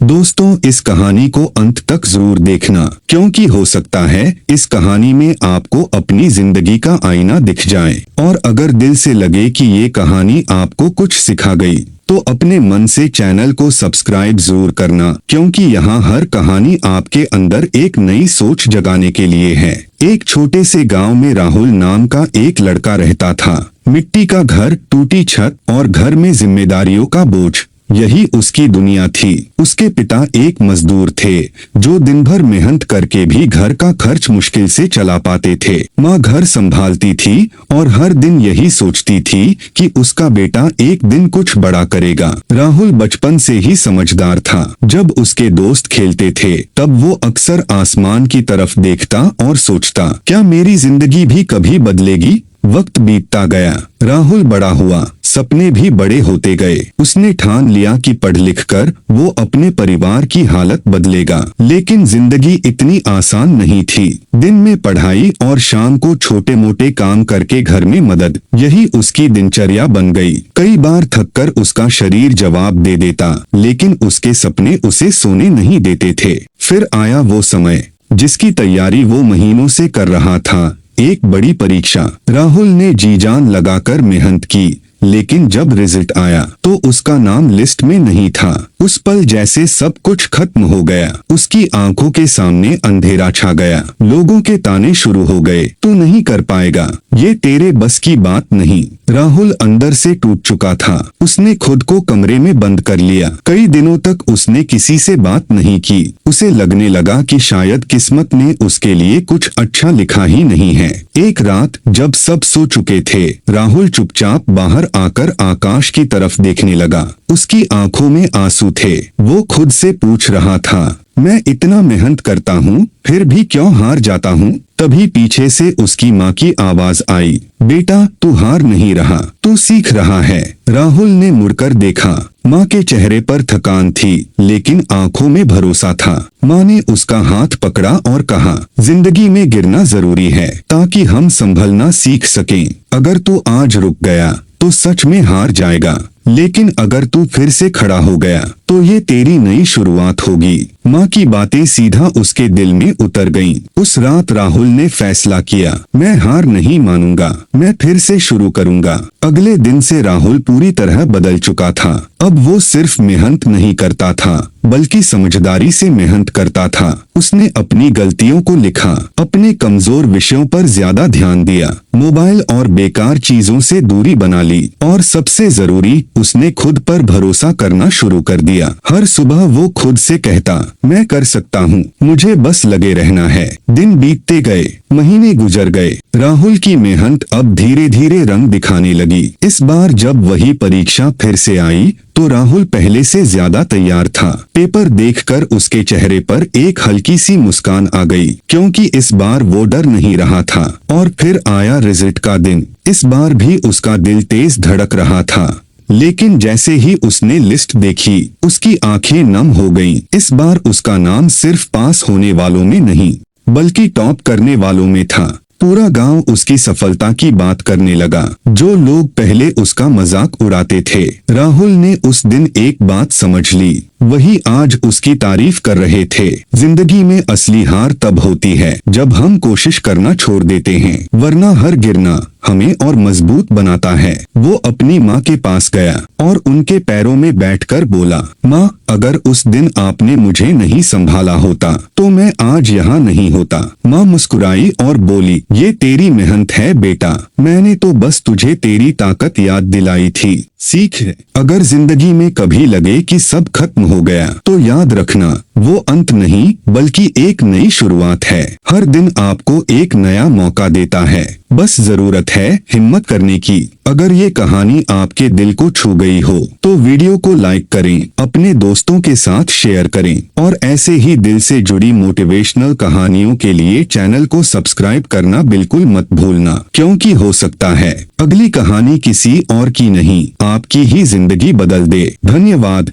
दोस्तों, इस कहानी को अंत तक जरूर देखना, क्योंकि हो सकता है इस कहानी में आपको अपनी जिंदगी का आईना दिख जाए। और अगर दिल से लगे कि ये कहानी आपको कुछ सिखा गई, तो अपने मन से चैनल को सब्सक्राइब जरूर करना, क्योंकि यहाँ हर कहानी आपके अंदर एक नई सोच जगाने के लिए है। एक छोटे से गांव में राहुल नाम का एक लड़का रहता था। मिट्टी का घर, टूटी छत और घर में जिम्मेदारियों का बोझ, यही उसकी दुनिया थी। उसके पिता एक मजदूर थे जो दिन भर मेहनत करके भी घर का खर्च मुश्किल से चला पाते थे। माँ घर संभालती थी और हर दिन यही सोचती थी कि उसका बेटा एक दिन कुछ बड़ा करेगा। राहुल बचपन से ही समझदार था। जब उसके दोस्त खेलते थे तब वो अक्सर आसमान की तरफ देखता और सोचता, क्या मेरी जिंदगी भी कभी बदलेगी। वक्त बीतता गया, राहुल बड़ा हुआ, सपने भी बड़े होते गए। उसने ठान लिया कि पढ़ लिख कर वो अपने परिवार की हालत बदलेगा। लेकिन जिंदगी इतनी आसान नहीं थी। दिन में पढ़ाई और शाम को छोटे मोटे काम करके घर में मदद, यही उसकी दिनचर्या बन गई। कई बार थककर उसका शरीर जवाब दे देता, लेकिन उसके सपने उसे सोने नहीं देते थे। फिर आया वो समय जिसकी तैयारी वो महीनों से कर रहा था, एक बड़ी परीक्षा। राहुल ने जी जान लगाकर मेहनत की, लेकिन जब रिजल्ट आया तो उसका नाम लिस्ट में नहीं था। उस पल जैसे सब कुछ खत्म हो गया। उसकी आंखों के सामने अंधेरा छा गया। लोगों के ताने शुरू हो गए, तू नहीं कर पाएगा, ये तेरे बस की बात नहीं। राहुल अंदर से टूट चुका था। उसने खुद को कमरे में बंद कर लिया। कई दिनों तक उसने किसी से बात नहीं की। उसे लगने लगा कि शायद किस्मत ने उसके लिए कुछ अच्छा लिखा ही नहीं है। एक रात जब सब सो चुके थे, राहुल चुपचाप बाहर आकर आकाश की तरफ देखने लगा। उसकी आंखों में आंसू थे। वो खुद से पूछ रहा था, मैं इतना मेहनत करता हूँ फिर भी क्यों हार जाता हूँ। तभी पीछे से उसकी माँ की आवाज आई, बेटा तू हार नहीं रहा, तू सीख रहा है। राहुल ने मुड़कर देखा। माँ के चेहरे पर थकान थी, लेकिन आंखों में भरोसा था। माँ ने उसका हाथ पकड़ा और कहा, जिंदगी में गिरना जरूरी है ताकि हम संभलना सीख सकें। अगर तू आज रुक गया तो सच में हार जाएगा, लेकिन अगर तू फिर से खड़ा हो गया तो ये तेरी नई शुरुआत होगी। माँ की बातें सीधा उसके दिल में उतर गईं। उस रात राहुल ने फैसला किया, मैं हार नहीं मानूंगा, मैं फिर से शुरू करूंगा। अगले दिन से राहुल पूरी तरह बदल चुका था। अब वो सिर्फ मेहनत नहीं करता था, बल्कि समझदारी से मेहनत करता था। उसने अपनी गलतियों को लिखा, अपने कमजोर विषयों पर ज्यादा ध्यान दिया, मोबाइल और बेकार चीजों से दूरी बना ली, और सबसे जरूरी उसने खुद पर भरोसा करना शुरू कर दिया। हर सुबह वो खुद से कहता, मैं कर सकता हूँ, मुझे बस लगे रहना है। दिन बीतते गए, महीने गुजर गए। राहुल की मेहनत अब धीरे धीरे रंग दिखाने लगी। इस बार जब वही परीक्षा फिर से आई तो राहुल पहले से ज्यादा तैयार था। पेपर देखकर उसके चेहरे पर एक हल्की सी मुस्कान आ गई, क्योंकि इस बार वो डर नहीं रहा था। और फिर आया रिजल्ट का दिन। इस बार भी उसका दिल तेज धड़क रहा था, लेकिन जैसे ही उसने लिस्ट देखी, उसकी आंखें नम हो गईं। इस बार उसका नाम सिर्फ पास होने वालों में नहीं, बल्कि टॉप करने वालों में था। पूरा गांव उसकी सफलता की बात करने लगा। जो लोग पहले उसका मजाक उड़ाते थे, राहुल ने उस दिन एक बात समझ ली, वही आज उसकी तारीफ कर रहे थे। जिंदगी में असली हार तब होती है जब हम कोशिश करना छोड़ देते हैं, वरना हर गिरना हमें और मजबूत बनाता है। वो अपनी माँ के पास गया और उनके पैरों में बैठकर बोला, माँ, अगर उस दिन आपने मुझे नहीं संभाला होता तो मैं आज यहाँ नहीं होता। माँ मुस्कुराई और बोली, ये तेरी मेहनत है बेटा, मैंने तो बस तुझे तेरी ताकत याद दिलाई थी। सीख, अगर जिंदगी में कभी लगे कि सब खत्म हो गया तो याद रखना, वो अंत नहीं बल्कि एक नई शुरुआत है। हर दिन आपको एक नया मौका देता है, बस जरूरत है हिम्मत करने की। अगर ये कहानी आपके दिल को छू गई हो तो वीडियो को लाइक करें, अपने दोस्तों के साथ शेयर करें, और ऐसे ही दिल से जुड़ी मोटिवेशनल कहानियों के लिए चैनल को सब्सक्राइब करना बिल्कुल मत भूलना, क्योंकि हो सकता है अगली कहानी किसी और की नहीं, आपकी ही जिंदगी बदल दे। धन्यवाद।